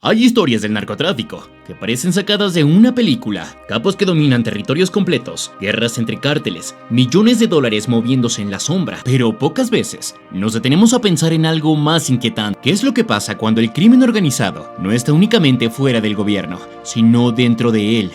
Hay historias del narcotráfico que parecen sacadas de una película, capos que dominan territorios completos, guerras entre cárteles, millones de dólares moviéndose en la sombra, pero pocas veces nos detenemos a pensar en algo más inquietante. ¿Qué es lo que pasa cuando el crimen organizado no está únicamente fuera del gobierno, sino dentro de él?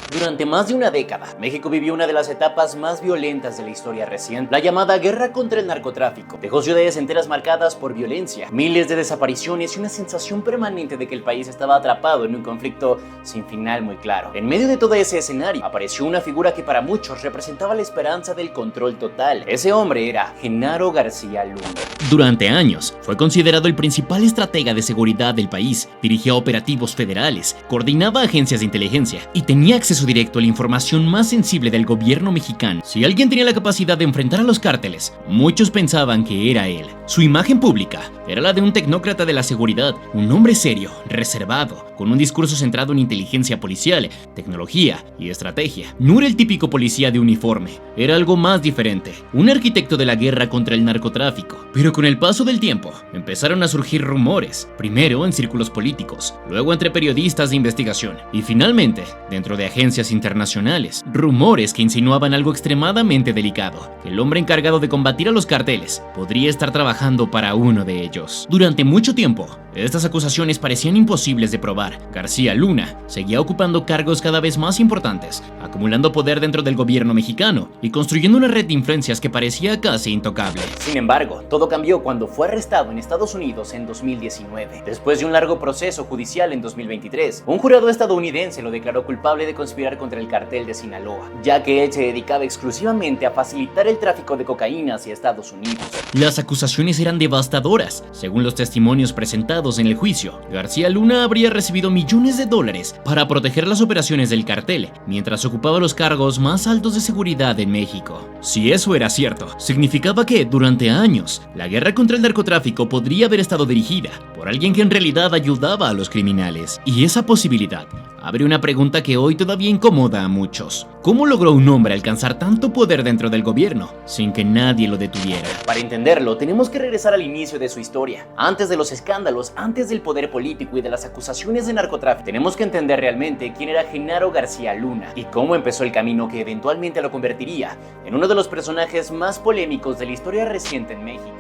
Durante más de una década, México vivió una de las etapas más violentas de la historia reciente. La llamada guerra contra el narcotráfico dejó ciudades enteras marcadas por violencia, miles de desapariciones y una sensación permanente de que el país estaba atrapado en un conflicto sin final muy claro. En medio de todo ese escenario, apareció una figura que para muchos representaba la esperanza del control total. Ese hombre era Genaro García Luna. Durante años, fue considerado el principal estratega de seguridad del país, dirigía operativos federales, coordinaba agencias de inteligencia y tenía acceso directo a la información más sensible del gobierno mexicano. Si alguien tenía la capacidad de enfrentar a los cárteles, muchos pensaban que era él. Su imagen pública era la de un tecnócrata de la seguridad, un hombre serio, reservado, con un discurso centrado en inteligencia policial, tecnología y estrategia. No era el típico policía de uniforme, era algo más diferente, un arquitecto de la guerra contra el narcotráfico. Pero con el paso del tiempo, empezaron a surgir rumores, primero en círculos políticos, luego entre periodistas de investigación y finalmente dentro de agencias internacionales, rumores que insinuaban algo extremadamente delicado, que el hombre encargado de combatir a los carteles podría estar trabajando para uno de ellos. Durante mucho tiempo, estas acusaciones parecían imposibles de probar. García Luna seguía ocupando cargos cada vez más importantes, acumulando poder dentro del gobierno mexicano y construyendo una red de influencias que parecía casi intocable. Sin embargo, todo cambió cuando fue arrestado en Estados Unidos en 2019. Después de un largo proceso judicial en 2023, un jurado estadounidense lo declaró culpable de conspirar contra el cartel de Sinaloa, ya que él se dedicaba exclusivamente a facilitar el tráfico de cocaína hacia Estados Unidos. Las acusaciones eran devastadoras. Según los testimonios presentados en el juicio, García Luna habría recibido millones de dólares para proteger las operaciones del cartel, mientras ocupaba los cargos más altos de seguridad en México. Si eso era cierto, significaba que, durante años, la guerra contra el narcotráfico podría haber estado dirigida por alguien que en realidad ayudaba a los criminales. Y esa posibilidad abre una pregunta que hoy todavía incomoda a muchos. ¿Cómo logró un hombre alcanzar tanto poder dentro del gobierno sin que nadie lo detuviera? Para entenderlo, tenemos que regresar al inicio de su historia. Antes de los escándalos, antes del poder político y de las acusaciones de narcotráfico, tenemos que entender realmente quién era Genaro García Luna y cómo empezó el camino que eventualmente lo convertiría en uno de los personajes más polémicos de la historia reciente en México.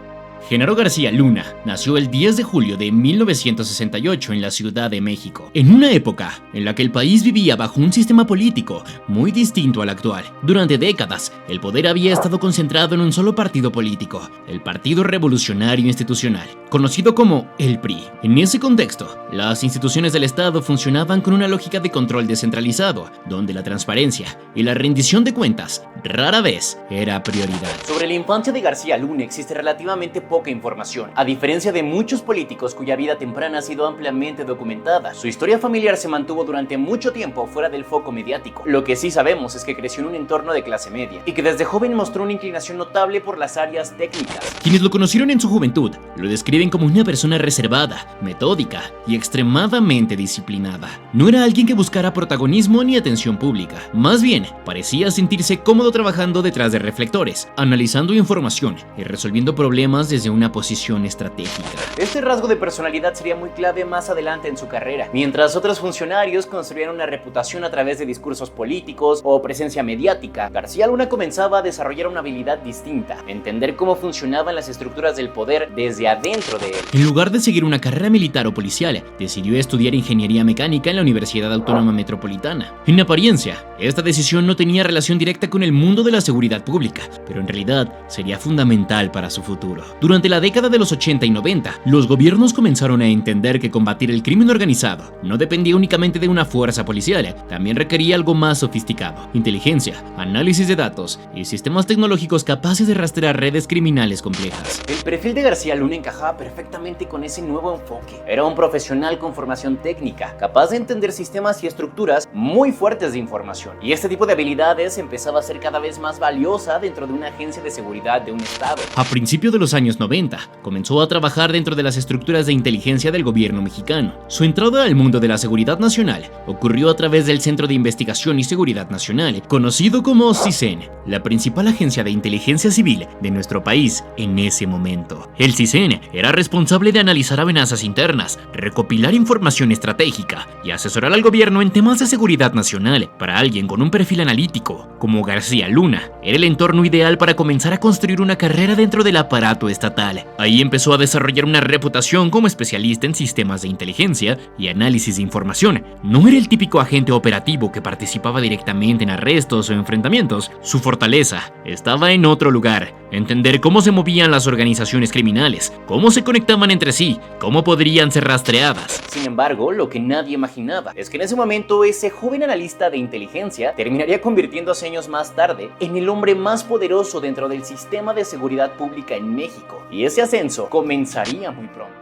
Genaro García Luna nació el 10 de julio de 1968 en la Ciudad de México, en una época en la que el país vivía bajo un sistema político muy distinto al actual. Durante décadas, el poder había estado concentrado en un solo partido político, el Partido Revolucionario Institucional, conocido como el PRI. En ese contexto, las instituciones del Estado funcionaban con una lógica de control descentralizado, donde la transparencia y la rendición de cuentas rara vez era prioridad. Sobre la infancia de García Luna existe relativamente poca información, a diferencia de muchos políticos cuya vida temprana ha sido ampliamente documentada. Su historia familiar se mantuvo durante mucho tiempo fuera del foco mediático. Lo que sí sabemos es que creció en un entorno de clase media y que desde joven mostró una inclinación notable por las áreas técnicas. Quienes lo conocieron en su juventud lo describen como una persona reservada, metódica y extremadamente disciplinada. No era alguien que buscara protagonismo ni atención pública, más bien parecía sentirse cómodo trabajando detrás de reflectores, analizando información y resolviendo problemas desde una posición estratégica. Este rasgo de personalidad sería muy clave más adelante en su carrera, mientras otros funcionarios construían una reputación a través de discursos políticos o presencia mediática. García Luna comenzaba a desarrollar una habilidad distinta, entender cómo funcionaban las estructuras del poder desde adentro de él. En lugar de seguir una carrera militar o policial, decidió estudiar ingeniería mecánica en la Universidad Autónoma Metropolitana. En apariencia, esta decisión no tenía relación directa con el mundo de la seguridad pública, pero en realidad sería fundamental para su futuro. Durante la década de los 80 y 90, los gobiernos comenzaron a entender que combatir el crimen organizado no dependía únicamente de una fuerza policial, también requería algo más sofisticado: inteligencia, análisis de datos y sistemas tecnológicos capaces de rastrear redes criminales complejas. El perfil de García Luna encajaba perfectamente con ese nuevo enfoque. Era un profesional con formación técnica, capaz de entender sistemas y estructuras muy fuertes de información, y este tipo de habilidades empezaba a ser cada vez más valiosa dentro de una agencia de seguridad de un estado. A principios de los años años 90, comenzó a trabajar dentro de las estructuras de inteligencia del gobierno mexicano. Su entrada al mundo de la seguridad nacional ocurrió a través del Centro de Investigación y Seguridad Nacional, conocido como CISEN, la principal agencia de inteligencia civil de nuestro país en ese momento. El CISEN era responsable de analizar amenazas internas, recopilar información estratégica y asesorar al gobierno en temas de seguridad nacional. Para alguien con un perfil analítico como García Luna, era el entorno ideal para comenzar a construir una carrera dentro del aparato estatal. Ahí empezó a desarrollar una reputación como especialista en sistemas de inteligencia y análisis de información. No era el típico agente operativo que participaba directamente en arrestos o enfrentamientos. Su fortaleza estaba en otro lugar: entender cómo se movían las organizaciones criminales, cómo se conectaban entre sí, cómo podrían ser rastreadas. Sin embargo, lo que nadie imaginaba es que en ese momento ese joven analista de inteligencia terminaría convirtiéndose años más tarde en el hombre más poderoso dentro del sistema de seguridad pública en México, y ese ascenso comenzaría muy pronto.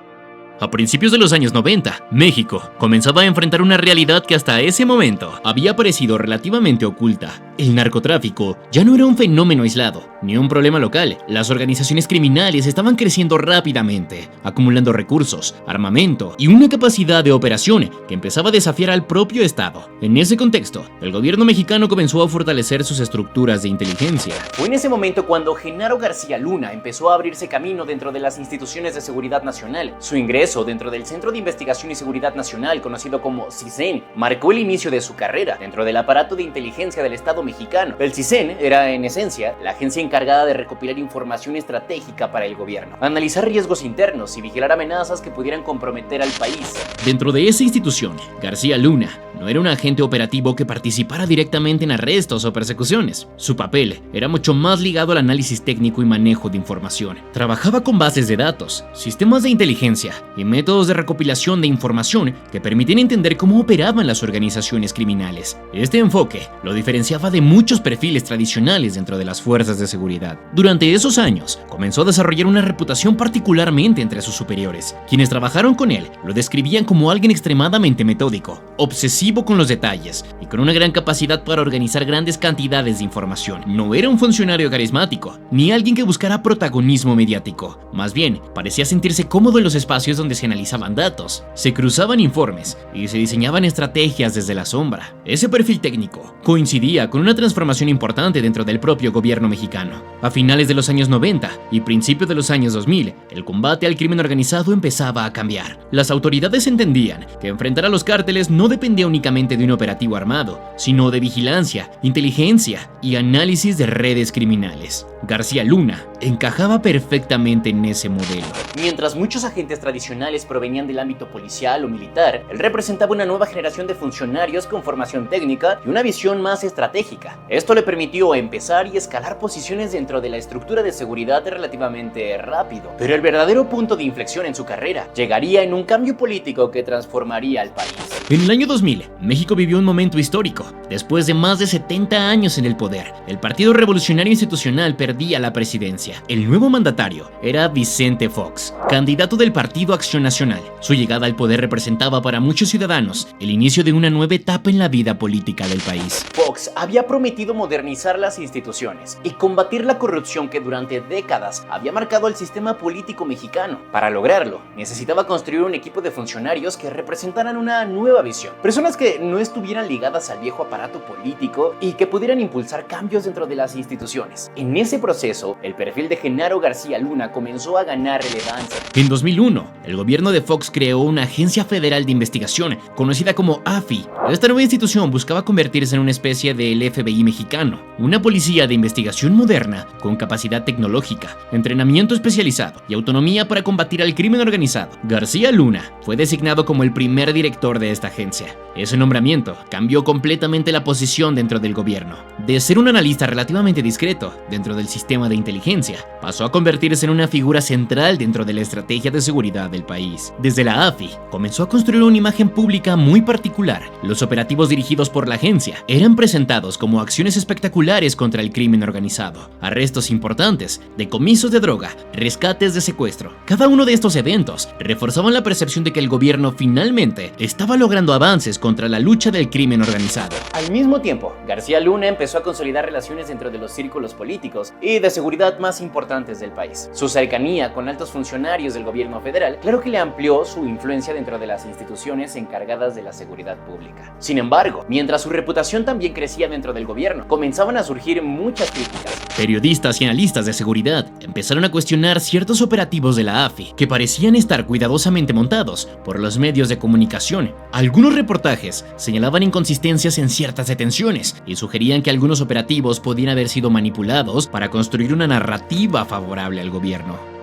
A principios de los años 90, México comenzaba a enfrentar una realidad que hasta ese momento había parecido relativamente oculta. El narcotráfico ya no era un fenómeno aislado, ni un problema local. Las organizaciones criminales estaban creciendo rápidamente, acumulando recursos, armamento y una capacidad de operación que empezaba a desafiar al propio Estado. En ese contexto, el gobierno mexicano comenzó a fortalecer sus estructuras de inteligencia. Fue en ese momento cuando Genaro García Luna empezó a abrirse camino dentro de las instituciones de seguridad nacional. Su ingreso dentro del Centro de Investigación y Seguridad Nacional, conocido como CISEN, marcó el inicio de su carrera dentro del aparato de inteligencia del Estado mexicano. El CISEN era, en esencia, la agencia encargada de recopilar información estratégica para el gobierno, analizar riesgos internos y vigilar amenazas que pudieran comprometer al país. Dentro de esa institución, García Luna no era un agente operativo que participara directamente en arrestos o persecuciones. Su papel era mucho más ligado al análisis técnico y manejo de información. Trabajaba con bases de datos, sistemas de inteligencia y métodos de recopilación de información que permitían entender cómo operaban las organizaciones criminales. Este enfoque lo diferenciaba de muchos perfiles tradicionales dentro de las fuerzas de seguridad. Durante esos años, comenzó a desarrollar una reputación particularmente entre sus superiores. Quienes trabajaron con él lo describían como alguien extremadamente metódico, obsesivo con los detalles y con una gran capacidad para organizar grandes cantidades de información. No era un funcionario carismático, ni alguien que buscara protagonismo mediático. Más bien, parecía sentirse cómodo en los espacios donde se analizaban datos, se cruzaban informes y se diseñaban estrategias desde la sombra. Ese perfil técnico coincidía con una transformación importante dentro del propio gobierno mexicano. A finales de los años 90 y principios de los años 2000, el combate al crimen organizado empezaba a cambiar. Las autoridades entendían que enfrentar a los cárteles no dependía únicamente de un operativo armado, sino de vigilancia, inteligencia y análisis de redes criminales. García Luna encajaba perfectamente en ese modelo. Mientras muchos agentes tradicionales provenían del ámbito policial o militar, él representaba una nueva generación de funcionarios con formación técnica y una visión más estratégica. Esto le permitió empezar y escalar posiciones dentro de la estructura de seguridad relativamente rápido. Pero el verdadero punto de inflexión en su carrera llegaría en un cambio político que transformaría al país. En el año 2000, México vivió un momento histórico. Después de más de 70 años en el poder, el Partido Revolucionario Institucional perdía la presidencia. El nuevo mandatario era Vicente Fox, candidato del Partido Acción Nacional. Su llegada al poder representaba para muchos ciudadanos el inicio de una nueva etapa en la vida política del país. Fox había prometido modernizar las instituciones y combatir la corrupción que durante décadas había marcado el sistema político mexicano. Para lograrlo, necesitaba construir un equipo de funcionarios que representaran una nueva visión. Personas que no estuvieran ligadas al viejo aparato político y que pudieran impulsar cambios dentro de las instituciones. En ese proceso, el perfil de Genaro García Luna comenzó a ganar relevancia. En 2001, el gobierno de Fox creó una agencia federal de investigación, conocida como AFI. Esta nueva institución buscaba convertirse en una especie del FBI mexicano, una policía de investigación moderna con capacidad tecnológica, entrenamiento especializado y autonomía para combatir al crimen organizado. García Luna fue designado como el primer director de esta agencia. Ese nombramiento cambió completamente la posición dentro del gobierno. De ser un analista relativamente discreto dentro del sistema de inteligencia, pasó a convertirse en una figura central dentro de la estrategia de seguridad del país. Desde la AFI, comenzó a construir una imagen pública muy particular. Los operativos dirigidos por la agencia eran presentados como acciones espectaculares contra el crimen organizado, arrestos importantes, decomisos de droga, rescates de secuestro. Cada uno de estos eventos reforzaban la percepción de que el gobierno finalmente estaba logrando logrando avances contra la lucha del crimen organizado. Al mismo tiempo, García Luna empezó a consolidar relaciones dentro de los círculos políticos y de seguridad más importantes del país. Su cercanía con altos funcionarios del gobierno federal, claro que le amplió su influencia dentro de las instituciones encargadas de la seguridad pública. Sin embargo, mientras su reputación también crecía dentro del gobierno, comenzaban a surgir muchas críticas. Periodistas y analistas de seguridad empezaron a cuestionar ciertos operativos de la AFI que parecían estar cuidadosamente montados por los medios de comunicación. Algunos reportajes señalaban inconsistencias en ciertas detenciones y sugerían que algunos operativos podían haber sido manipulados para construir una narrativa favorable al gobierno.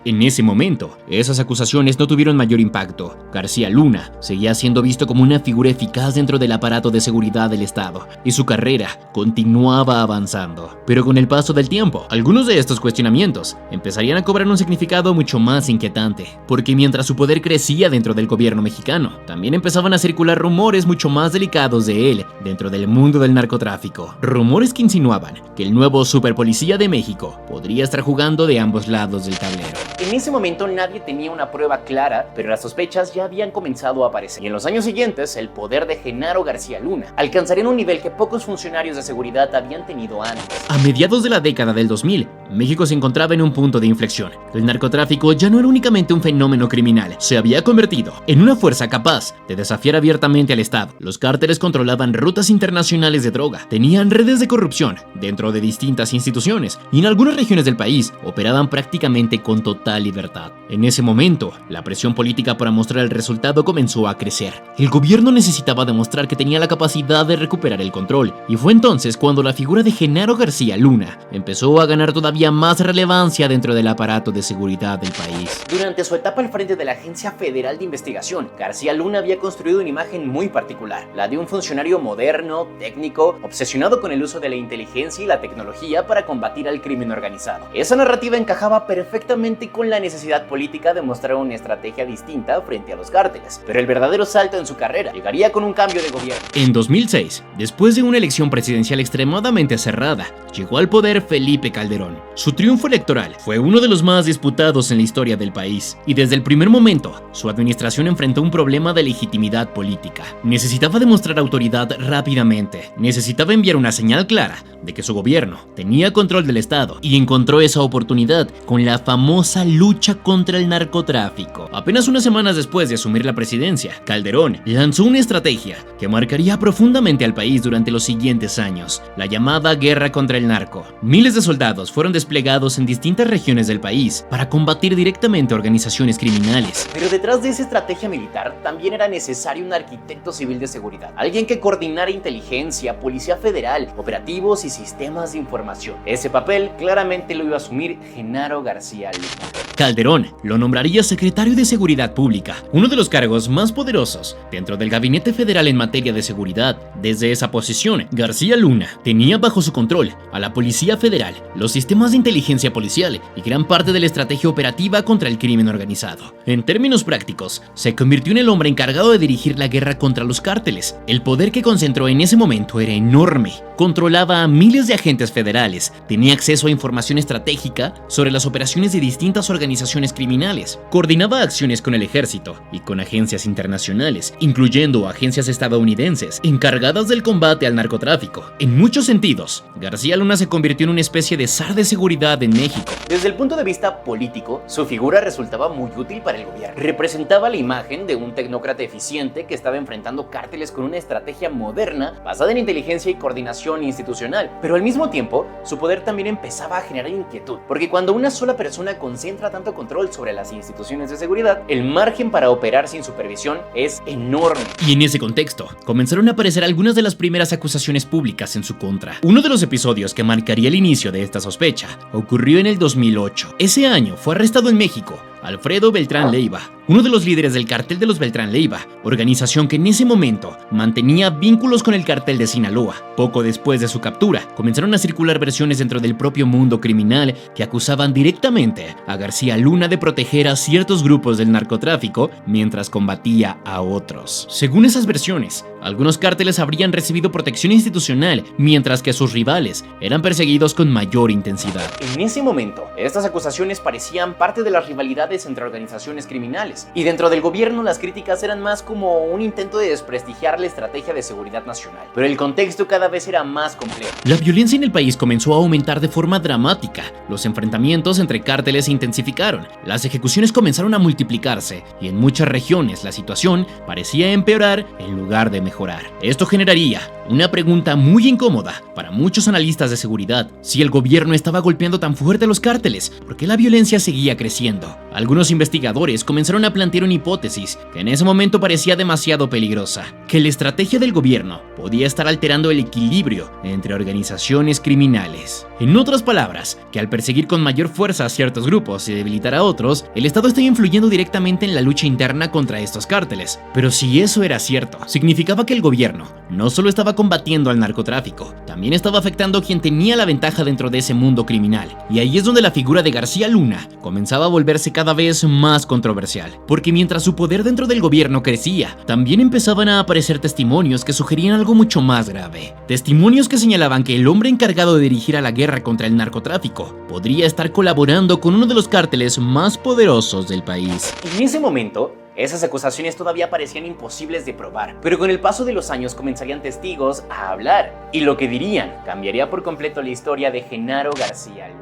En ese momento, esas acusaciones no tuvieron mayor impacto. García Luna seguía siendo visto como una figura eficaz dentro del aparato de seguridad del Estado, y su carrera continuaba avanzando. Pero con el paso del tiempo, algunos de estos cuestionamientos empezarían a cobrar un significado mucho más inquietante, porque mientras su poder crecía dentro del gobierno mexicano, también empezaban a circular rumores mucho más delicados de él dentro del mundo del narcotráfico. Rumores que insinuaban que el nuevo superpolicía de México podría estar jugando de ambos lados del tablero. En ese momento nadie tenía una prueba clara, pero las sospechas ya habían comenzado a aparecer. Y en los años siguientes, el poder de Genaro García Luna alcanzaría un nivel que pocos funcionarios de seguridad habían tenido antes. A mediados de la década del 2000, México se encontraba en un punto de inflexión. El narcotráfico ya no era únicamente un fenómeno criminal, se había convertido en una fuerza capaz de desafiar abiertamente al Estado. Los cárteles controlaban rutas internacionales de droga, tenían redes de corrupción dentro de distintas instituciones y en algunas regiones del país operaban prácticamente con total libertad. En ese momento, la presión política para mostrar el resultado comenzó a crecer. El gobierno necesitaba demostrar que tenía la capacidad de recuperar el control, y fue entonces cuando la figura de Genaro García Luna empezó a ganar todavía más relevancia dentro del aparato de seguridad del país. Durante su etapa al frente de la Agencia Federal de Investigación, García Luna había construido una imagen muy particular, la de un funcionario moderno, técnico, obsesionado con el uso de la inteligencia y la tecnología para combatir al crimen organizado. Esa narrativa encajaba perfectamente con la necesidad política de mostrar una estrategia distinta frente a los cárteles, pero el verdadero salto en su carrera llegaría con un cambio de gobierno. En 2006, después de una elección presidencial extremadamente cerrada, llegó al poder Felipe Calderón. Su triunfo electoral fue uno de los más disputados en la historia del país, y desde el primer momento, su administración enfrentó un problema de legitimidad política. Necesitaba demostrar autoridad rápidamente, necesitaba enviar una señal clara de que su gobierno tenía control del Estado, y encontró esa oportunidad con la famosa lucha contra el narcotráfico. Apenas unas semanas después de asumir la presidencia, Calderón lanzó una estrategia que marcaría profundamente al país durante los siguientes años, la llamada guerra contra el narco. Miles de soldados fueron desplegados en distintas regiones del país para combatir directamente organizaciones criminales. Pero detrás de esa estrategia militar también era necesario un arquitecto civil de seguridad, alguien que coordinara inteligencia, policía federal, operativos y sistemas de información. Ese papel claramente lo iba a asumir Genaro García Luna. Calderón lo nombraría secretario de Seguridad Pública, uno de los cargos más poderosos dentro del gabinete federal en materia de seguridad. Desde esa posición, García Luna tenía bajo su control a la Policía Federal, los sistemas de inteligencia policial y gran parte de la estrategia operativa contra el crimen organizado. En términos prácticos, se convirtió en el hombre encargado de dirigir la guerra contra los cárteles. El poder que concentró en ese momento era enorme. Controlaba a miles de agentes federales, tenía acceso a información estratégica sobre las operaciones de distintas organizaciones criminales, coordinaba acciones con el ejército y con agencias internacionales, incluyendo agencias estadounidenses encargadas del combate al narcotráfico. En muchos sentidos, García Luna se convirtió en una especie de zar de seguridad en México. Desde el punto de vista político, su figura resultaba muy útil para el gobierno. Representaba la imagen de un tecnócrata eficiente que estaba enfrentando cárteles con una estrategia moderna basada en inteligencia y coordinación institucional. Pero al mismo tiempo, su poder también empezaba a generar inquietud, porque cuando una sola persona concentra tanto control sobre las instituciones de seguridad, el margen para operar sin supervisión es enorme. Y en ese contexto, comenzaron a aparecer algunas de las primeras acusaciones públicas en su contra. Uno de los episodios que marcaría el inicio de esta sospecha ocurrió en el 2008. Ese año fue arrestado en México Alfredo Beltrán Leiva, uno de los líderes del cartel de los Beltrán Leiva, organización que en ese momento mantenía vínculos con el cartel de Sinaloa. Poco después de su captura, comenzaron a circular versiones dentro del propio mundo criminal que acusaban directamente a García Luna de proteger a ciertos grupos del narcotráfico mientras combatía a otros. Según esas versiones, algunos cárteles habrían recibido protección institucional, mientras que sus rivales eran perseguidos con mayor intensidad. En ese momento, estas acusaciones parecían parte de las rivalidades rivalidades entre organizaciones criminales. Y dentro del gobierno las críticas eran más como un intento de desprestigiar la estrategia de seguridad nacional. Pero el contexto cada vez era más complejo. La violencia en el país comenzó a aumentar de forma dramática. Los enfrentamientos entre cárteles se intensificaron, las ejecuciones comenzaron a multiplicarse y en muchas regiones la situación parecía empeorar en lugar de mejorar. Esto generaría una pregunta muy incómoda para muchos analistas de seguridad: si el gobierno estaba golpeando tan fuerte a los cárteles, ¿por qué la violencia seguía creciendo? Algunos investigadores comenzaron a plantear una hipótesis que en ese momento parecía demasiado peligrosa: que la estrategia del gobierno podía estar alterando el equilibrio entre organizaciones criminales. En otras palabras, que al perseguir con mayor fuerza a ciertos grupos y debilitar a otros, el Estado estaba influyendo directamente en la lucha interna contra estos cárteles. Pero si eso era cierto, significaba que el gobierno no solo estaba combatiendo al narcotráfico, también estaba afectando a quien tenía la ventaja dentro de ese mundo criminal. Y ahí es donde la figura de García Luna comenzaba a volverse cada vez más controversial, porque mientras su poder dentro del gobierno crecía, también empezaban a aparecer testimonios que sugerían algo mucho más grave. Testimonios que señalaban que el hombre encargado de dirigir a la guerra contra el narcotráfico podría estar colaborando con uno de los cárteles más poderosos del país. En ese momento, esas acusaciones todavía parecían imposibles de probar, pero con el paso de los años comenzarían testigos a hablar, y lo que dirían cambiaría por completo la historia de Genaro García Luna.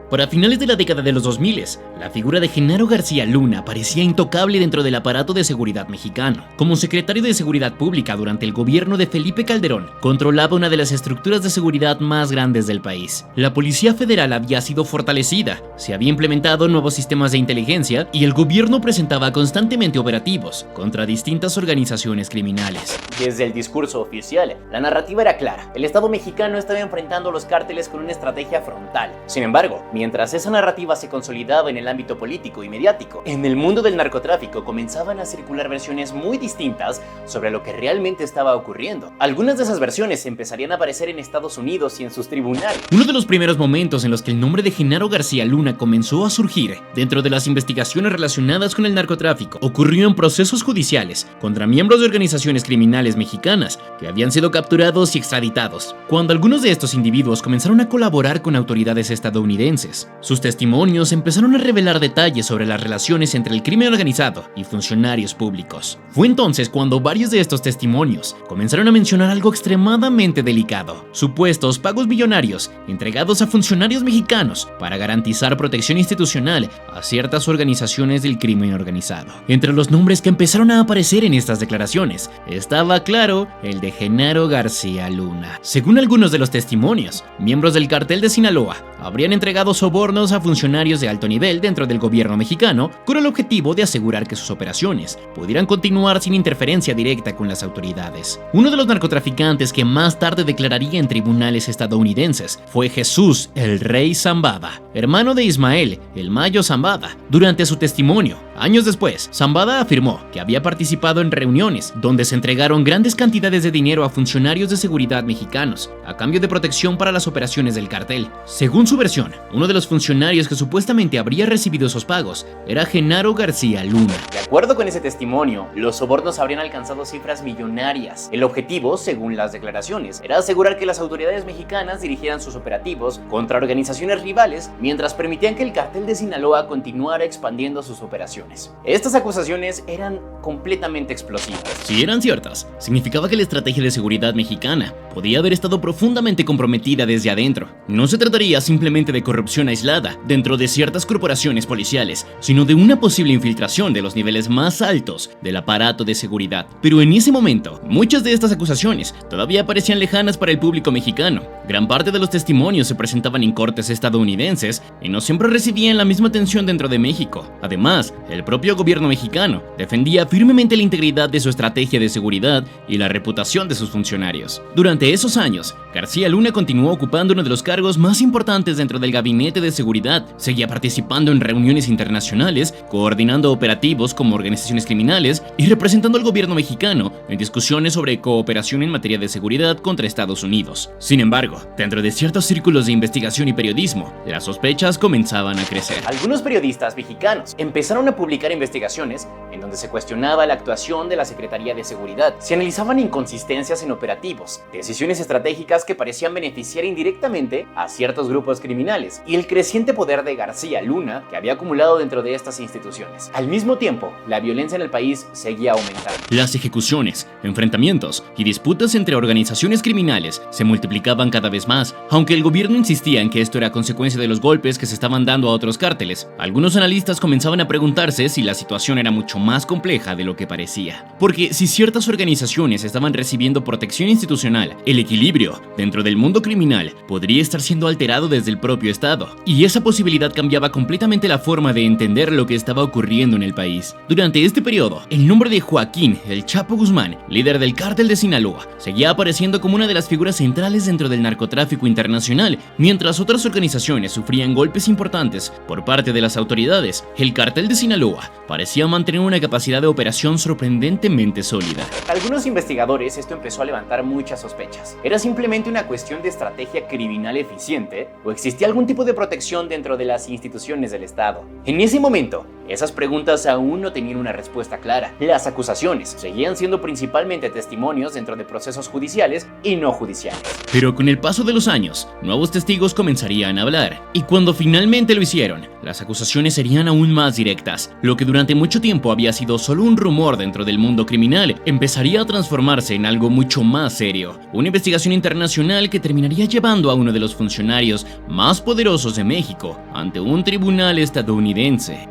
Para finales de la década de los 2000, la figura de Genaro García Luna parecía intocable dentro del aparato de seguridad mexicano. Como secretario de Seguridad Pública durante el gobierno de Felipe Calderón, controlaba una de las estructuras de seguridad más grandes del país. La Policía Federal había sido fortalecida, se había implementado nuevos sistemas de inteligencia y el gobierno presentaba constantemente operativos contra distintas organizaciones criminales. Desde el discurso oficial, la narrativa era clara: el Estado mexicano estaba enfrentando a los cárteles con una estrategia frontal. Sin embargo, mientras esa narrativa se consolidaba en el ámbito político y mediático, en el mundo del narcotráfico comenzaban a circular versiones muy distintas sobre lo que realmente estaba ocurriendo. Algunas de esas versiones empezarían a aparecer en Estados Unidos y en sus tribunales. Uno de los primeros momentos en los que el nombre de Genaro García Luna comenzó a surgir dentro de las investigaciones relacionadas con el narcotráfico ocurrió en procesos judiciales contra miembros de organizaciones criminales mexicanas que habían sido capturados y extraditados, cuando algunos de estos individuos comenzaron a colaborar con autoridades estadounidenses. Sus testimonios empezaron a revelar detalles sobre las relaciones entre el crimen organizado y funcionarios públicos. Fue entonces cuando varios de estos testimonios comenzaron a mencionar algo extremadamente delicado: supuestos pagos millonarios entregados a funcionarios mexicanos para garantizar protección institucional a ciertas organizaciones del crimen organizado. Entre los nombres que empezaron a aparecer en estas declaraciones estaba claro el de Genaro García Luna. Según algunos de los testimonios, miembros del cartel de Sinaloa habrían entregado sobornos a funcionarios de alto nivel dentro del gobierno mexicano con el objetivo de asegurar que sus operaciones pudieran continuar sin interferencia directa con las autoridades. Uno de los narcotraficantes que más tarde declararía en tribunales estadounidenses fue Jesús el Rey Zambada, hermano de Ismael el Mayo Zambada. Durante su testimonio, años después, Zambada afirmó que había participado en reuniones donde se entregaron grandes cantidades de dinero a funcionarios de seguridad mexicanos a cambio de protección para las operaciones del cartel. Según su versión, uno de los funcionarios que supuestamente habría recibido esos pagos era Genaro García Luna. De acuerdo con ese testimonio, los sobornos habrían alcanzado cifras millonarias. El objetivo, según las declaraciones, era asegurar que las autoridades mexicanas dirigieran sus operativos contra organizaciones rivales mientras permitían que el cartel de Sinaloa continuara expandiendo sus operaciones. Estas acusaciones eran completamente explosivas. Si eran ciertas, significaba que la estrategia de seguridad mexicana podía haber estado profundamente comprometida desde adentro. No se trataría simplemente de corrupción aislada dentro de ciertas corporaciones policiales, sino de una posible infiltración de los niveles más altos del aparato de seguridad. Pero en ese momento, muchas de estas acusaciones todavía parecían lejanas para el público mexicano. Gran parte de los testimonios se presentaban en cortes estadounidenses y no siempre recibían la misma atención dentro de México. Además, el propio gobierno mexicano defendía firmemente la integridad de su estrategia de seguridad y la reputación de sus funcionarios. Durante esos años, García Luna continuó ocupando uno de los cargos más importantes dentro del gabinete de seguridad. Seguía participando en reuniones internacionales, coordinando operativos como organizaciones criminales y representando al gobierno mexicano en discusiones sobre cooperación en materia de seguridad contra Estados Unidos. Sin embargo, dentro de ciertos círculos de investigación y periodismo, las sospechas comenzaban a crecer. Algunos periodistas mexicanos empezaron a publicar investigaciones en donde se cuestionaba la actuación de la Secretaría de Seguridad. Se analizaban inconsistencias en operativos, decisiones estratégicas que parecían beneficiar indirectamente a ciertos grupos criminales y el creciente poder de García Luna que había acumulado dentro de estas instituciones. Al mismo tiempo, la violencia en el país seguía aumentando. Las ejecuciones, enfrentamientos y disputas entre organizaciones criminales se multiplicaban cada vez más, aunque el gobierno insistía en que esto era consecuencia de los golpes que se estaban dando a otros cárteles. Algunos analistas comenzaban a preguntarse si la situación era mucho más compleja de lo que parecía. Porque si ciertas organizaciones estaban recibiendo protección institucional, el equilibrio dentro del mundo criminal podría estar siendo alterado desde el propio Estado. Y esa posibilidad cambiaba completamente la forma de entender lo que estaba ocurriendo en el país. Durante este periodo, el nombre de Joaquín El Chapo Guzmán, líder del cártel de Sinaloa, seguía apareciendo como una de las figuras centrales dentro del narcotráfico internacional. Mientras otras organizaciones sufrían golpes importantes por parte de las autoridades, el cártel de Sinaloa parecía mantener una capacidad de operación sorprendentemente sólida. Algunos investigadores esto empezó a levantar muchas sospechas. ¿Era simplemente una cuestión de estrategia criminal eficiente o existía algún tipo de protección dentro de las instituciones del Estado? En ese momento, esas preguntas aún no tenían una respuesta clara. Las acusaciones seguían siendo principalmente testimonios dentro de procesos judiciales y no judiciales. Pero con el paso de los años, nuevos testigos comenzarían a hablar, y cuando finalmente lo hicieron, las acusaciones serían aún más directas. Lo que durante mucho tiempo había sido solo un rumor dentro del mundo criminal, empezaría a transformarse en algo mucho más serio. Una investigación internacional que terminaría llevando a uno de los funcionarios más poderosos de México ante un tribunal estadounidense.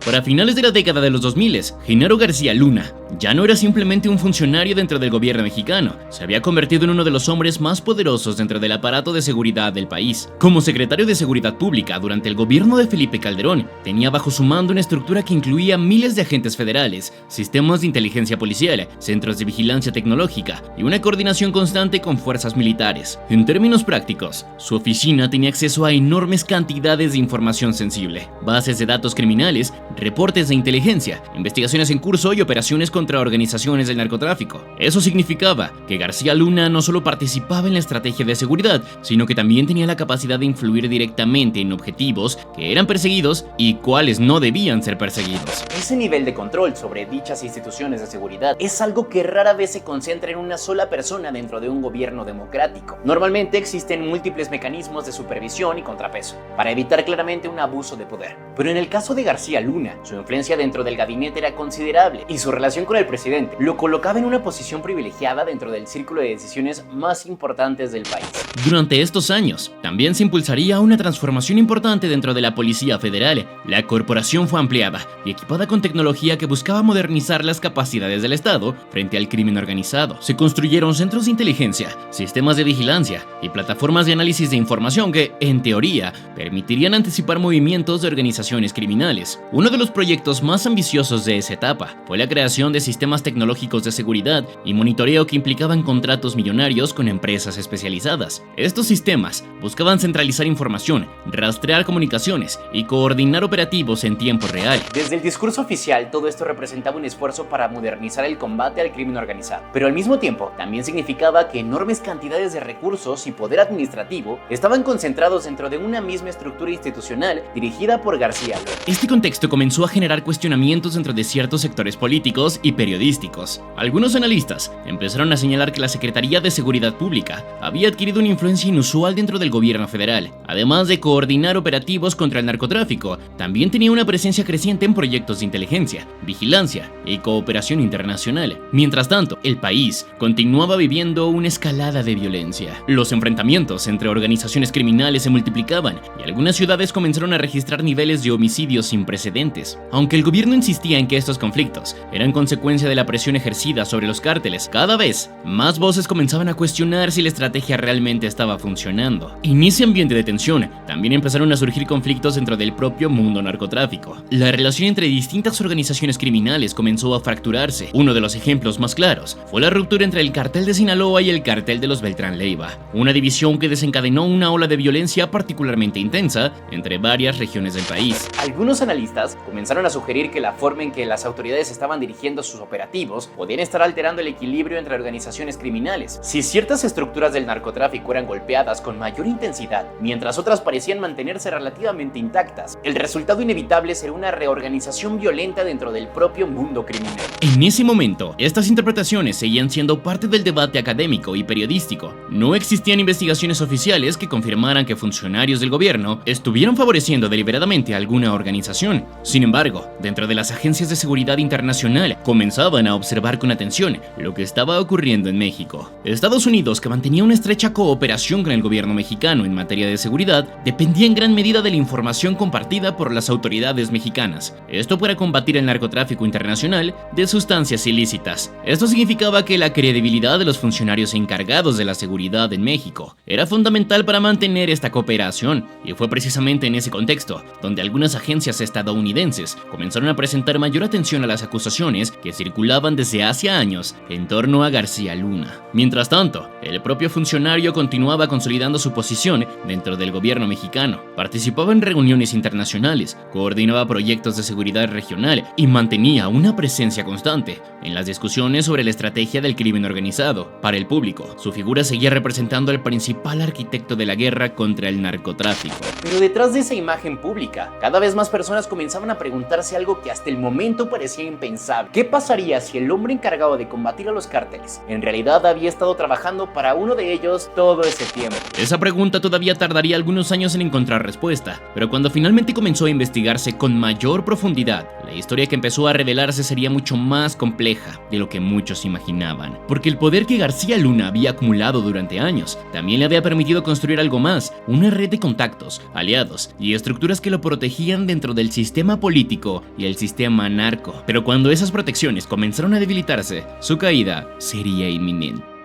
Para finales de la década de los 2000, Genaro García Luna ya no era simplemente un funcionario dentro del gobierno mexicano, se había convertido en uno de los hombres más poderosos dentro del aparato de seguridad del país. Como secretario de Seguridad Pública durante el gobierno de Felipe Calderón, tenía bajo su mando una estructura que incluía miles de agentes federales, sistemas de inteligencia policial, centros de vigilancia tecnológica y una coordinación constante con fuerzas militares. En términos prácticos, su oficina tenía acceso a enormes cantidades de información sensible, bases de datos criminales, reportes de inteligencia, investigaciones en curso y operaciones contra organizaciones del narcotráfico. Eso significaba que García Luna no solo participaba en la estrategia de seguridad, sino que también tenía la capacidad de influir directamente en objetivos que eran perseguidos y cuáles no debían ser perseguidos. Ese nivel de control sobre dichas instituciones de seguridad es algo que rara vez se concentra en una sola persona dentro de un gobierno democrático. Normalmente existen múltiples mecanismos de supervisión y contrapeso para evitar claramente un abuso de poder. Pero en el caso de García Luna, su influencia dentro del gabinete era considerable y su relación con el presidente lo colocaba en una posición privilegiada dentro del círculo de decisiones más importantes del país. Durante estos años, también se impulsaría una transformación importante dentro de la Policía Federal. La corporación fue ampliada y equipada con tecnología que buscaba modernizar las capacidades del Estado frente al crimen organizado. Se construyeron centros de inteligencia, sistemas de vigilancia y plataformas de análisis de información que, en teoría, permitirían anticipar movimientos de organizaciones criminales. Uno de los proyectos más ambiciosos de esa etapa fue la creación de sistemas tecnológicos de seguridad y monitoreo que implicaban contratos millonarios con empresas especializadas. Estos sistemas buscaban centralizar información, rastrear comunicaciones y coordinar operativos en tiempo real. Desde el discurso oficial, todo esto representaba un esfuerzo para modernizar el combate al crimen organizado, pero al mismo tiempo también significaba que enormes cantidades de recursos y poder administrativo estaban concentrados dentro de una misma estructura institucional dirigida por García Luna. Este contexto comenzó a generar cuestionamientos dentro de ciertos sectores políticos y periodísticos. Algunos analistas empezaron a señalar que la Secretaría de Seguridad Pública había adquirido una influencia inusual dentro del gobierno federal. Además de coordinar operativos contra el narcotráfico, también tenía una presencia creciente en proyectos de inteligencia, vigilancia y cooperación internacional. Mientras tanto, el país continuaba viviendo una escalada de violencia. Los enfrentamientos entre organizaciones criminales se multiplicaban y algunas ciudades comenzaron a registrar niveles de homicidios sin precedentes. Aunque el gobierno insistía en que estos conflictos eran consecuencia de la presión ejercida sobre los cárteles, cada vez más voces comenzaban a cuestionar si la estrategia realmente estaba funcionando. En ese ambiente de tensión, también empezaron a surgir conflictos dentro del propio mundo narcotráfico. La relación entre distintas organizaciones criminales comenzó a fracturarse. Uno de los ejemplos más claros fue la ruptura entre el cartel de Sinaloa y el cartel de los Beltrán Leiva, una división que desencadenó una ola de violencia particularmente intensa entre varias regiones del país. Algunos analistas periodistas comenzaron a sugerir que la forma en que las autoridades estaban dirigiendo sus operativos podían estar alterando el equilibrio entre organizaciones criminales. Si ciertas estructuras del narcotráfico eran golpeadas con mayor intensidad, mientras otras parecían mantenerse relativamente intactas, el resultado inevitable sería una reorganización violenta dentro del propio mundo criminal. En ese momento, estas interpretaciones seguían siendo parte del debate académico y periodístico. No existían investigaciones oficiales que confirmaran que funcionarios del gobierno estuvieran favoreciendo deliberadamente a alguna organización. Sin embargo, dentro de las agencias de seguridad internacional comenzaban a observar con atención lo que estaba ocurriendo en México. Estados Unidos, que mantenía una estrecha cooperación con el gobierno mexicano en materia de seguridad, dependía en gran medida de la información compartida por las autoridades mexicanas. Esto para combatir el narcotráfico internacional de sustancias ilícitas. Esto significaba que la credibilidad de los funcionarios encargados de la seguridad en México era fundamental para mantener esta cooperación, y fue precisamente en ese contexto donde algunas agencias estadounidenses comenzaron a presentar mayor atención a las acusaciones que circulaban desde hace años en torno a García Luna. Mientras tanto, el propio funcionario continuaba consolidando su posición dentro del gobierno mexicano, participaba en reuniones internacionales, coordinaba proyectos de seguridad regional y mantenía una presencia constante en las discusiones sobre la estrategia del crimen organizado. Para el público, su figura seguía representando al principal arquitecto de la guerra contra el narcotráfico. Pero detrás de esa imagen pública, cada vez más personas comenzaban a preguntarse algo que hasta el momento parecía impensable. ¿Qué pasaría si el hombre encargado de combatir a los cárteles en realidad había estado trabajando para uno de ellos todo ese tiempo? Esa pregunta todavía tardaría algunos años en encontrar respuesta, pero cuando finalmente comenzó a investigarse con mayor profundidad, la historia que empezó a revelarse sería mucho más compleja de lo que muchos imaginaban, porque el poder que García Luna había acumulado durante años también le había permitido construir algo más, una red de contactos, aliados y estructuras que lo protegían dentro del sistema político y el sistema narco. Pero cuando esas protecciones comenzaron a debilitarse, su caída sería inminente.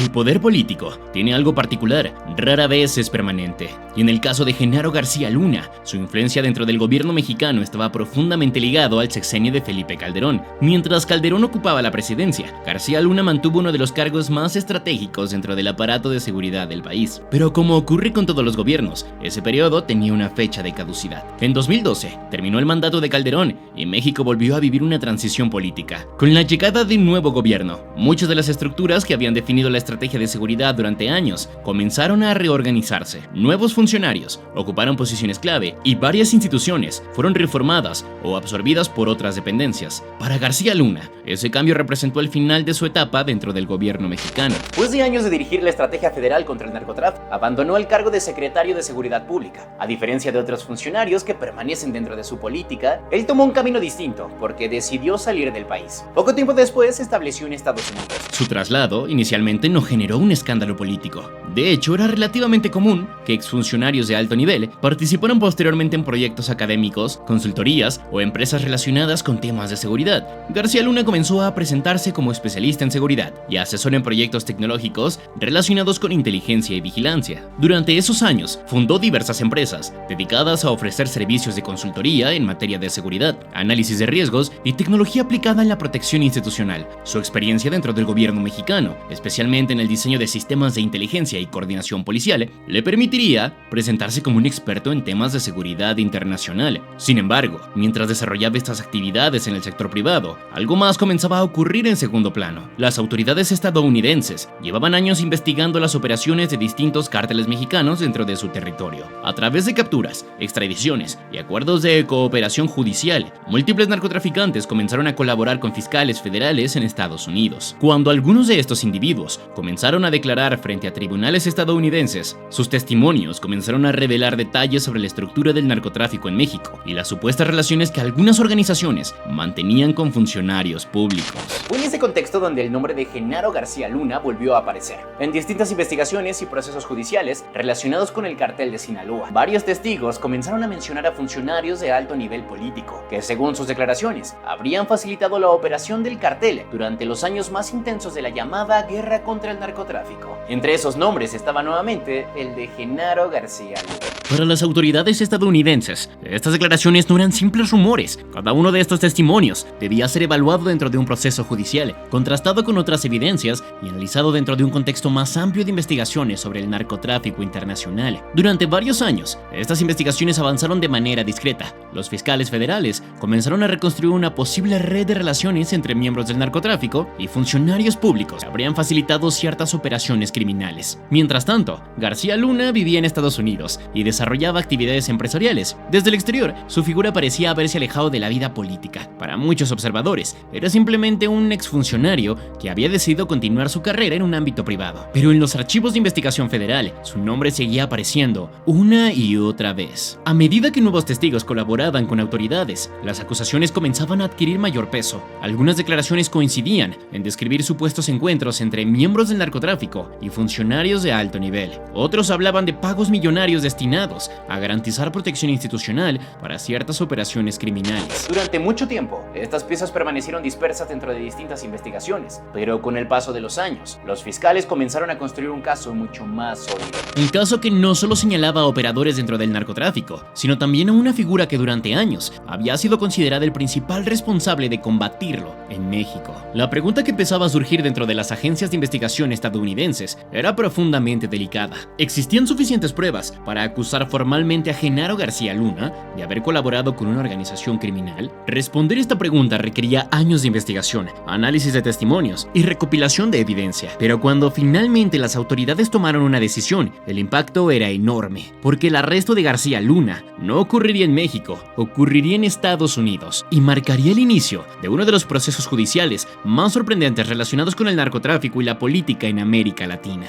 El poder político tiene algo particular, rara vez es permanente, y en el caso de Genaro García Luna, su influencia dentro del gobierno mexicano estaba profundamente ligado al sexenio de Felipe Calderón. Mientras Calderón ocupaba la presidencia, García Luna mantuvo uno de los cargos más estratégicos dentro del aparato de seguridad del país. Pero como ocurre con todos los gobiernos, ese periodo tenía una fecha de caducidad. En 2012, terminó el mandato de Calderón y México volvió a vivir una transición política. Con la llegada de un nuevo gobierno, muchas de las estructuras que habían definido la estrategia de seguridad durante años comenzaron a reorganizarse. Nuevos funcionarios ocuparon posiciones clave y varias instituciones fueron reformadas o absorbidas por otras dependencias. Para García Luna, ese cambio representó el final de su etapa dentro del gobierno mexicano. Después de años de dirigir la estrategia federal contra el narcotráfico, abandonó el cargo de secretario de Seguridad Pública. A diferencia de otros funcionarios que permanecen dentro de su política, él tomó un camino distinto porque decidió salir del país. Poco tiempo después se estableció en Estados Unidos. Su traslado inicialmente no generó un escándalo político. De hecho, era relativamente común que exfuncionarios de alto nivel participaran posteriormente en proyectos académicos, consultorías o empresas relacionadas con temas de seguridad. García Luna comenzó a presentarse como especialista en seguridad y asesor en proyectos tecnológicos relacionados con inteligencia y vigilancia. Durante esos años, fundó diversas empresas dedicadas a ofrecer servicios de consultoría en materia de seguridad, análisis de riesgos y tecnología aplicada en la protección institucional. Su experiencia dentro del gobierno mexicano, especialmente en el diseño de sistemas de inteligencia y coordinación policial, le permitiría presentarse como un experto en temas de seguridad internacional. Sin embargo, mientras desarrollaba estas actividades en el sector privado, algo más comenzaba a ocurrir en segundo plano. Las autoridades estadounidenses llevaban años investigando las operaciones de distintos cárteles mexicanos dentro de su territorio. A través de capturas, extradiciones y acuerdos de cooperación judicial, múltiples narcotraficantes comenzaron a colaborar con fiscales federales en Estados Unidos. Cuando algunos de estos individuos comenzaron a declarar frente a tribunales estadounidenses, sus testimonios comenzaron a revelar detalles sobre la estructura del narcotráfico en México y las supuestas relaciones que algunas organizaciones mantenían con funcionarios públicos. Fue en ese contexto donde el nombre de Genaro García Luna volvió a aparecer en distintas investigaciones y procesos judiciales relacionados con el cartel de Sinaloa. Varios testigos comenzaron a mencionar a funcionarios de alto nivel político que, según sus declaraciones, habrían facilitado la operación del cartel durante los años más intensos de la llamada guerra contra el narcotráfico. Entre esos nombres estaba nuevamente el de Genaro García Luna. Para las autoridades estadounidenses, estas declaraciones no eran simples rumores. Cada uno de estos testimonios debía ser evaluado dentro de un proceso judicial, contrastado con otras evidencias y analizado dentro de un contexto más amplio de investigaciones sobre el narcotráfico internacional. Durante varios años, estas investigaciones avanzaron de manera discreta. Los fiscales federales comenzaron a reconstruir una posible red de relaciones entre miembros del narcotráfico y funcionarios públicos que habrían facilitado ciertas operaciones criminales. Mientras tanto, García Luna vivía en Estados Unidos y desarrollaba actividades empresariales. Desde el exterior, su figura parecía haberse alejado de la vida política. Para muchos observadores, era simplemente un exfuncionario que había decidido continuar su carrera en un ámbito privado. Pero en los archivos de investigación federal, su nombre seguía apareciendo una y otra vez. A medida que nuevos testigos colaboraban con autoridades, las acusaciones comenzaban a adquirir mayor peso. Algunas declaraciones coincidían en describir supuestos encuentros entre miembros del narcotráfico y funcionarios de alto nivel. Otros hablaban de pagos millonarios destinados a garantizar protección institucional para ciertas operaciones criminales. Durante mucho tiempo, estas piezas permanecieron dispersas dentro de distintas investigaciones, pero con el paso de los años, los fiscales comenzaron a construir un caso mucho más sólido. Un caso que no solo señalaba a operadores dentro del narcotráfico, sino también a una figura que durante años había sido considerada el principal responsable de combatirlo en México. La pregunta que empezaba a surgir dentro de las agencias de investigación estadounidenses era profundamente delicada. ¿Existían suficientes pruebas para acusar formalmente a Genaro García Luna de haber colaborado con una organización criminal? Responder esta pregunta requería años de investigación, análisis de testimonios y recopilación de evidencia. Pero cuando finalmente las autoridades tomaron una decisión, el impacto era enorme, porque el arresto de García Luna no ocurriría en México, ocurriría en Estados Unidos y marcaría el inicio de uno de los procesos judiciales más sorprendentes relacionados con el narcotráfico y la política en América Latina.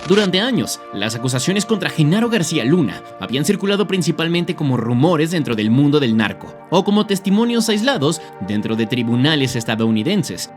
Durante años, las acusaciones contra Genaro García Luna habían circulado principalmente como rumores dentro del mundo del narco o como testimonios aislados dentro de tribunales estadounidenses.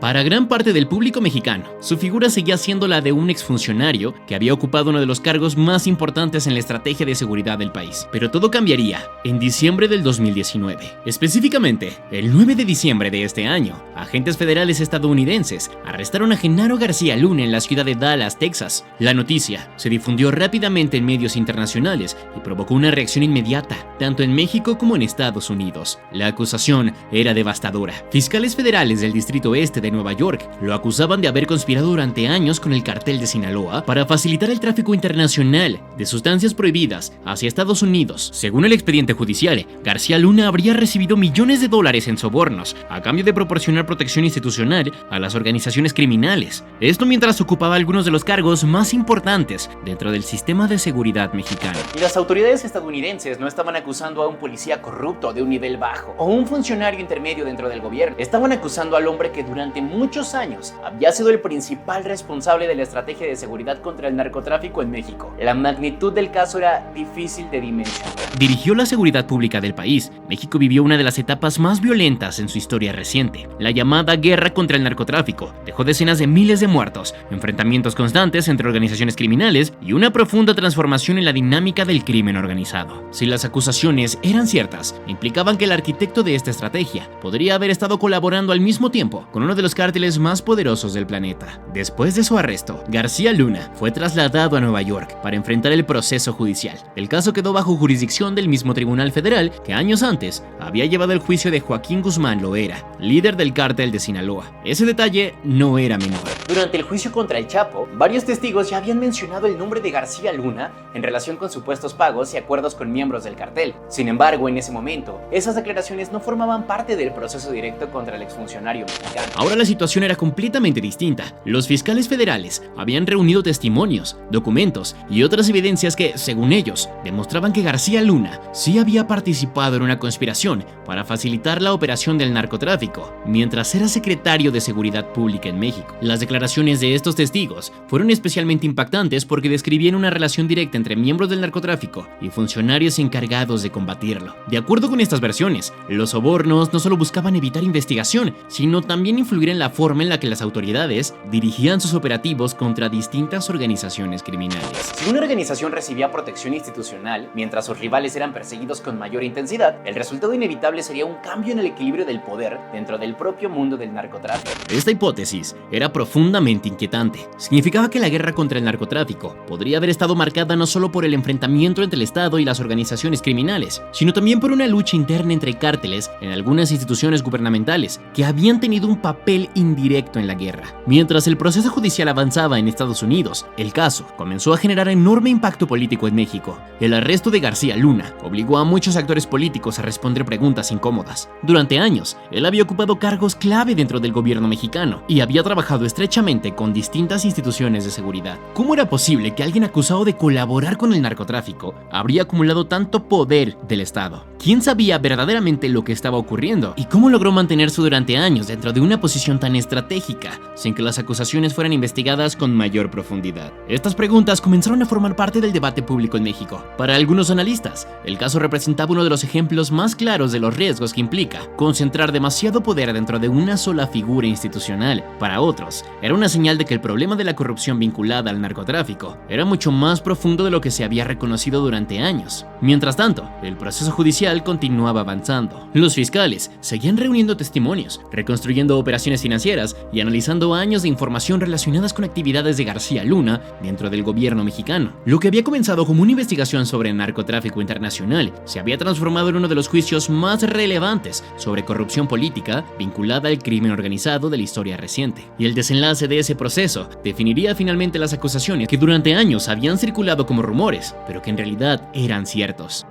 Para gran parte del público mexicano, su figura seguía siendo la de un exfuncionario que había ocupado uno de los cargos más importantes en la estrategia de seguridad del país. Pero todo cambiaría en diciembre del 2019. Específicamente, el 9 de diciembre de este año, agentes federales estadounidenses arrestaron a Genaro García Luna en la ciudad de Dallas, Texas. La noticia se difundió rápidamente en medios internacionales y provocó una reacción inmediata, tanto en México como en Estados Unidos. La acusación era devastadora. Fiscales federales del Distrito Este de Nueva York lo acusaban de haber conspirado durante años con el cartel de Sinaloa para facilitar el tráfico internacional de sustancias prohibidas hacia Estados Unidos. Según el expediente judicial, García Luna habría recibido millones de dólares en sobornos a cambio de proporcionar protección institucional a las organizaciones criminales. Esto mientras ocupaba algunos de los cargos más importantes dentro del sistema de seguridad mexicano. Y las autoridades estadounidenses no estaban acusando a un policía corrupto de un nivel bajo o un funcionario intermedio dentro del gobierno. Estaban acusando al hombre que durante muchos años había sido el principal responsable de la estrategia de seguridad contra el narcotráfico en México. La magnitud del caso era difícil de dimensionar. Dirigió la seguridad pública del país. México vivió una de las etapas más violentas en su historia reciente. La llamada guerra contra el narcotráfico dejó decenas de miles de muertos, enfrentamientos constantes entre organizaciones criminales y una profunda transformación en la dinámica del crimen organizado. Si las acusaciones eran ciertas, implicaban que el arquitecto de esta estrategia podría haber estado colaborando al mismo tiempo con uno de los cárteles más poderosos del planeta. Después de su arresto, García Luna fue trasladado a Nueva York para enfrentar el proceso judicial. El caso quedó bajo jurisdicción del mismo Tribunal Federal que años antes había llevado el juicio de Joaquín Guzmán Loera, líder del cártel de Sinaloa. Ese detalle no era menor. Durante el juicio contra el Chapo, varios testigos ya habían mencionado el nombre de García Luna en relación con supuestos pagos y acuerdos con miembros del cartel. Sin embargo, en ese momento, esas declaraciones no formaban parte del proceso directo contra el exfuncionario mexicano. Ahora la situación era completamente distinta. Los fiscales federales habían reunido testimonios, documentos y otras evidencias que, según ellos, demostraban que García Luna sí había participado en una conspiración para facilitar la operación del narcotráfico, mientras era secretario de Seguridad Pública en México. Las declaraciones de estos testigos fueron especialmente impactantes porque describían una relación directa entre miembros del narcotráfico y funcionarios encargados de combatirlo. De acuerdo con estas versiones, los sobornos no solo buscaban evitar investigación, sino también influir influir en la forma en la que las autoridades dirigían sus operativos contra distintas organizaciones criminales. Si una organización recibía protección institucional, mientras sus rivales eran perseguidos con mayor intensidad, el resultado inevitable sería un cambio en el equilibrio del poder dentro del propio mundo del narcotráfico. Esta hipótesis era profundamente inquietante. Significaba que la guerra contra el narcotráfico podría haber estado marcada no solo por el enfrentamiento entre el Estado y las organizaciones criminales, sino también por una lucha interna entre cárteles en algunas instituciones gubernamentales que habían tenido un papel indirecto en la guerra. Mientras el proceso judicial avanzaba en Estados Unidos, el caso comenzó a generar enorme impacto político en México. El arresto de García Luna obligó a muchos actores políticos a responder preguntas incómodas. Durante años, él había ocupado cargos clave dentro del gobierno mexicano y había trabajado estrechamente con distintas instituciones de seguridad. ¿Cómo era posible que alguien acusado de colaborar con el narcotráfico habría acumulado tanto poder del Estado? ¿Quién sabía verdaderamente lo que estaba ocurriendo? ¿Y cómo logró mantenerse durante años dentro de una posición tan estratégica sin que las acusaciones fueran investigadas con mayor profundidad? Estas preguntas comenzaron a formar parte del debate público en México. Para algunos analistas, el caso representaba uno de los ejemplos más claros de los riesgos que implica concentrar demasiado poder dentro de una sola figura institucional. Para otros, era una señal de que el problema de la corrupción vinculada al narcotráfico era mucho más profundo de lo que se había reconocido durante años. Mientras tanto, el proceso judicial continuaba avanzando. Los fiscales seguían reuniendo testimonios, reconstruyendo operaciones financieras y analizando años de información relacionadas con actividades de García Luna dentro del gobierno mexicano. Lo que había comenzado como una investigación sobre narcotráfico internacional se había transformado en uno de los juicios más relevantes sobre corrupción política vinculada al crimen organizado de la historia reciente. Y el desenlace de ese proceso definiría finalmente las acusaciones que durante años habían circulado como rumores, pero que en realidad eran ciertos.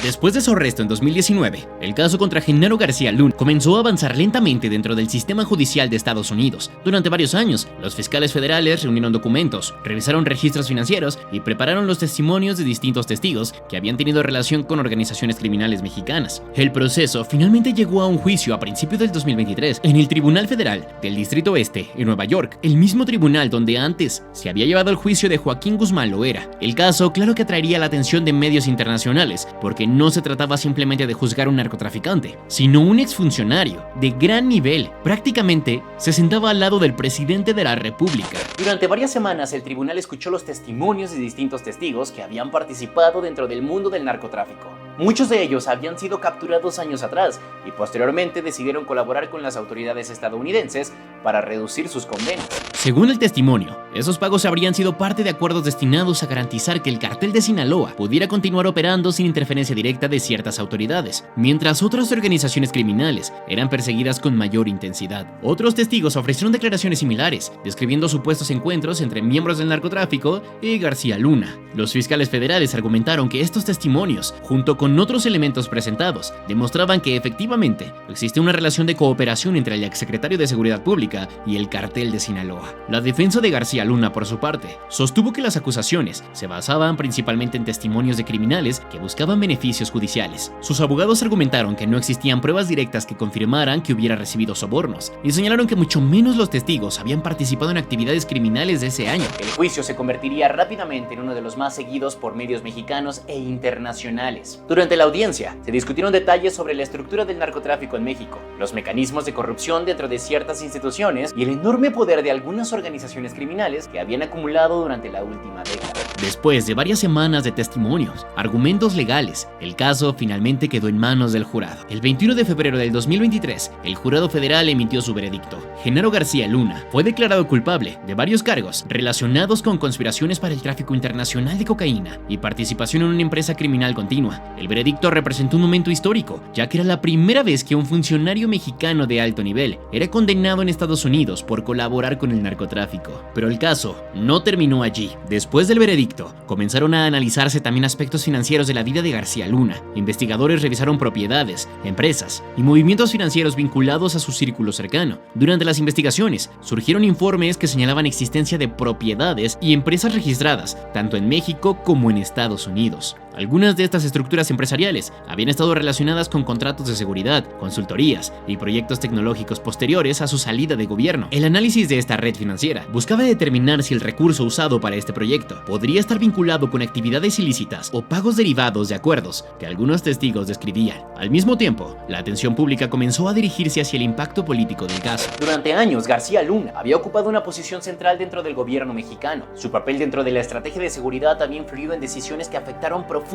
Después de su arresto en 2019, el caso contra Genaro García Luna comenzó a avanzar lentamente dentro del sistema judicial de Estados Unidos. Durante varios años, los fiscales federales reunieron documentos, revisaron registros financieros y prepararon los testimonios de distintos testigos que habían tenido relación con organizaciones criminales mexicanas. El proceso finalmente llegó a un juicio a principios del 2023 en el Tribunal Federal del Distrito Este, en Nueva York, el mismo tribunal donde antes se había llevado el juicio de Joaquín Guzmán Loera. El caso, claro que atraería la atención de medios internacionales, porque no se trataba simplemente de juzgar a un narcotraficante, sino un exfuncionario de gran nivel. Prácticamente se sentaba al lado del presidente de la República. Durante varias semanas, el tribunal escuchó los testimonios de distintos testigos que habían participado dentro del mundo del narcotráfico. Muchos de ellos habían sido capturados años atrás y posteriormente decidieron colaborar con las autoridades estadounidenses para reducir sus condenas. Según el testimonio, esos pagos habrían sido parte de acuerdos destinados a garantizar que el cartel de Sinaloa pudiera continuar operando sin interferencia directa de ciertas autoridades, mientras otras organizaciones criminales eran perseguidas con mayor intensidad. Otros testigos ofrecieron declaraciones similares, describiendo supuestos encuentros entre miembros del narcotráfico y García Luna. Los fiscales federales argumentaron que estos testimonios, junto con otros elementos presentados, demostraban que efectivamente existe una relación de cooperación entre el exsecretario de Seguridad Pública y el cartel de Sinaloa. La defensa de García Luna, por su parte, sostuvo que las acusaciones se basaban principalmente en testimonios de criminales que buscaban beneficios judiciales. Sus abogados argumentaron que no existían pruebas directas que confirmaran que hubiera recibido sobornos, y señalaron que mucho menos los testigos habían participado en actividades criminales de ese año. El juicio se convertiría rápidamente en uno de los más seguidos por medios mexicanos e internacionales. Durante la audiencia, se discutieron detalles sobre la estructura del narcotráfico en México, los mecanismos de corrupción dentro de ciertas instituciones y el enorme poder de algunas organizaciones criminales que habían acumulado durante la última década. Después de varias semanas de testimonios, argumentos legales, el caso finalmente quedó en manos del jurado. El 21 de febrero del 2023, el jurado federal emitió su veredicto. Genaro García Luna fue declarado culpable de varios cargos relacionados con conspiraciones para el tráfico internacional de cocaína y participación en una empresa criminal continua. El veredicto representó un momento histórico, ya que era la primera vez que un funcionario mexicano de alto nivel era condenado en Estados Unidos por colaborar con el narcotráfico. Pero el caso no terminó allí. Después del veredicto, comenzaron a analizarse también aspectos financieros de la vida de García Luna. Investigadores revisaron propiedades, empresas y movimientos financieros vinculados a su círculo cercano. Durante las investigaciones, surgieron informes que señalaban existencia de propiedades y empresas registradas, tanto en México como en Estados Unidos. Algunas de estas estructuras empresariales habían estado relacionadas con contratos de seguridad, consultorías y proyectos tecnológicos posteriores a su salida de gobierno. El análisis de esta red financiera buscaba determinar si el recurso usado para este proyecto podría estar vinculado con actividades ilícitas o pagos derivados de acuerdos que algunos testigos describían. Al mismo tiempo, la atención pública comenzó a dirigirse hacia el impacto político del caso. Durante años, García Luna había ocupado una posición central dentro del gobierno mexicano. Su papel dentro de la estrategia de seguridad había influido en decisiones que afectaron profundamente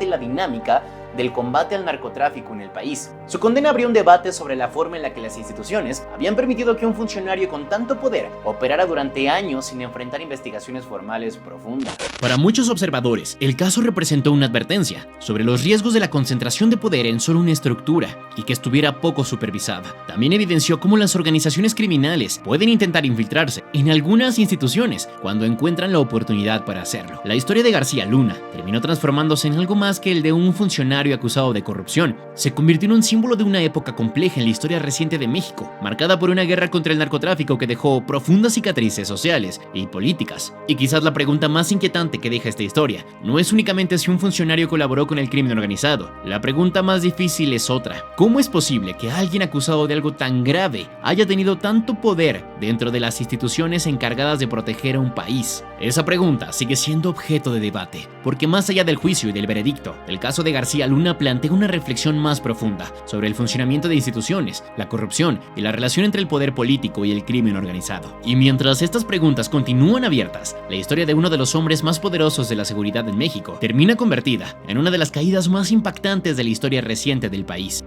la dinámica del combate al narcotráfico en el país. Su condena abrió un debate sobre la forma en la que las instituciones habían permitido que un funcionario con tanto poder operara durante años sin enfrentar investigaciones formales profundas. Para muchos observadores, el caso representó una advertencia sobre los riesgos de la concentración de poder en solo una estructura y que estuviera poco supervisada. También evidenció cómo las organizaciones criminales pueden intentar infiltrarse en algunas instituciones cuando encuentran la oportunidad para hacerlo. La historia de García Luna terminó transformándose en algo más que el de un funcionario acusado de corrupción. Se convirtió en un símbolo de una época compleja en la historia reciente de México, marcada por una guerra contra el narcotráfico que dejó profundas cicatrices sociales y políticas. Y quizás la pregunta más inquietante que deja esta historia no es únicamente si un funcionario colaboró con el crimen organizado. La pregunta más difícil es otra. ¿Cómo es posible que alguien acusado de algo tan grave haya tenido tanto poder dentro de las instituciones encargadas de proteger a un país? Esa pregunta sigue siendo objeto de debate, porque más allá del juicio y del veredicto, el caso de García Luna plantea una reflexión más profunda sobre el funcionamiento de instituciones, la corrupción y la relación entre el poder político y el crimen organizado. Y mientras estas preguntas continúan abiertas, la historia de uno de los hombres más poderosos de la seguridad en México termina convertida en una de las caídas más impactantes de la historia reciente del país.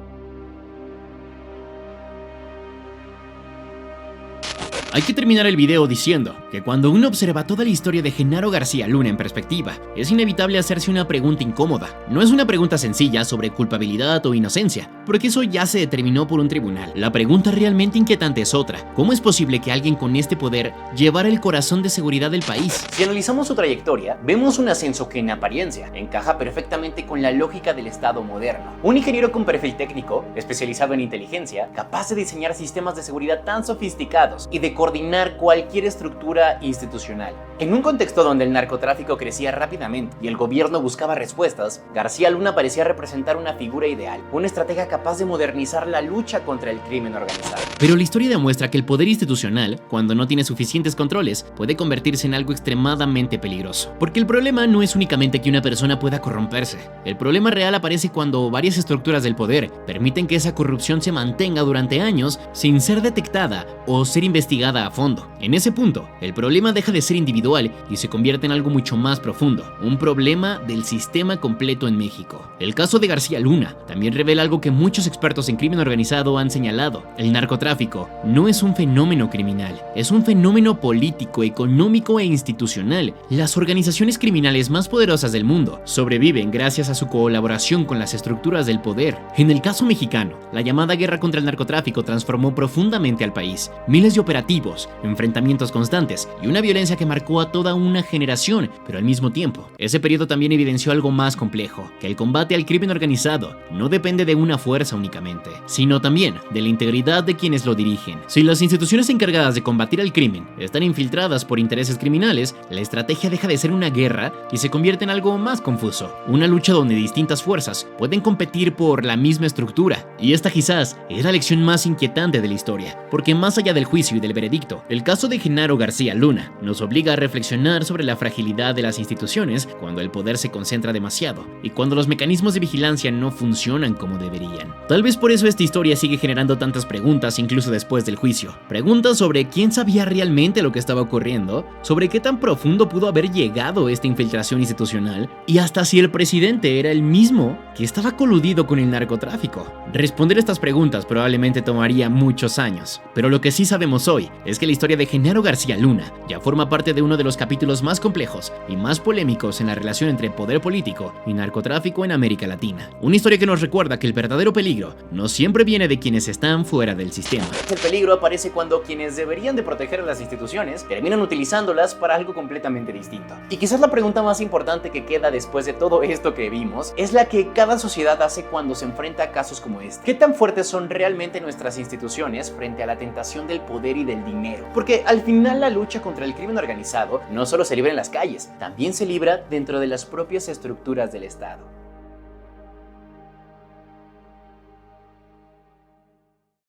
Hay que terminar el video diciendo que cuando uno observa toda la historia de Genaro García Luna en perspectiva, es inevitable hacerse una pregunta incómoda. No es una pregunta sencilla sobre culpabilidad o inocencia, porque eso ya se determinó por un tribunal. La pregunta realmente inquietante es otra. ¿Cómo es posible que alguien con este poder llevara el corazón de seguridad del país? Si analizamos su trayectoria, vemos un ascenso que en apariencia encaja perfectamente con la lógica del Estado moderno. Un ingeniero con perfil técnico, especializado en inteligencia, capaz de diseñar sistemas de seguridad tan sofisticados y de coordinar cualquier estructura institucional. En un contexto donde el narcotráfico crecía rápidamente y el gobierno buscaba respuestas, García Luna parecía representar una figura ideal, una estratega capaz de modernizar la lucha contra el crimen organizado. Pero la historia demuestra que el poder institucional, cuando no tiene suficientes controles, puede convertirse en algo extremadamente peligroso. Porque el problema no es únicamente que una persona pueda corromperse. El problema real aparece cuando varias estructuras del poder permiten que esa corrupción se mantenga durante años sin ser detectada o ser investigada a fondo. En ese punto, el problema deja de ser individual y se convierte en algo mucho más profundo, un problema del sistema completo en México. El caso de García Luna también revela algo que muchos expertos en crimen organizado han señalado. El narcotráfico no es un fenómeno criminal, es un fenómeno político, económico e institucional. Las organizaciones criminales más poderosas del mundo sobreviven gracias a su colaboración con las estructuras del poder. En el caso mexicano, la llamada guerra contra el narcotráfico transformó profundamente al país. Miles de operativos, enfrentamientos constantes y una violencia que marcó a toda una generación, pero al mismo tiempo, ese periodo también evidenció algo más complejo, que el combate al crimen organizado no depende de una fuerza únicamente, sino también de la integridad de quienes lo dirigen. Si las instituciones encargadas de combatir al crimen están infiltradas por intereses criminales, la estrategia deja de ser una guerra y se convierte en algo más confuso, una lucha donde distintas fuerzas pueden competir por la misma estructura. Y esta quizás es la lección más inquietante de la historia, porque más allá del juicio y del veredicto, el caso de Genaro García Luna nos obliga a reflexionar sobre la fragilidad de las instituciones cuando el poder se concentra demasiado y cuando los mecanismos de vigilancia no funcionan como deberían. Tal vez por eso esta historia sigue generando tantas preguntas incluso después del juicio. Preguntas sobre quién sabía realmente lo que estaba ocurriendo, sobre qué tan profundo pudo haber llegado esta infiltración institucional y hasta si el presidente era el mismo que estaba coludido con el narcotráfico. Responder estas preguntas probablemente tomaría muchos años, pero lo que sí sabemos hoy es que la historia de Genaro García Luna ya forma parte de uno de los capítulos más complejos y más polémicos en la relación entre poder político y narcotráfico en América Latina. Una historia que nos recuerda que el verdadero peligro no siempre viene de quienes están fuera del sistema. El peligro aparece cuando quienes deberían de proteger a las instituciones terminan utilizándolas para algo completamente distinto. Y quizás la pregunta más importante que queda después de todo esto que vimos es la que cada sociedad hace cuando se enfrenta a casos como este. ¿Qué tan fuertes son realmente nuestras instituciones frente a la tentación del poder y del dinero. Porque al final la lucha contra el crimen organizado no solo se libra en las calles, también se libra dentro de las propias estructuras del Estado.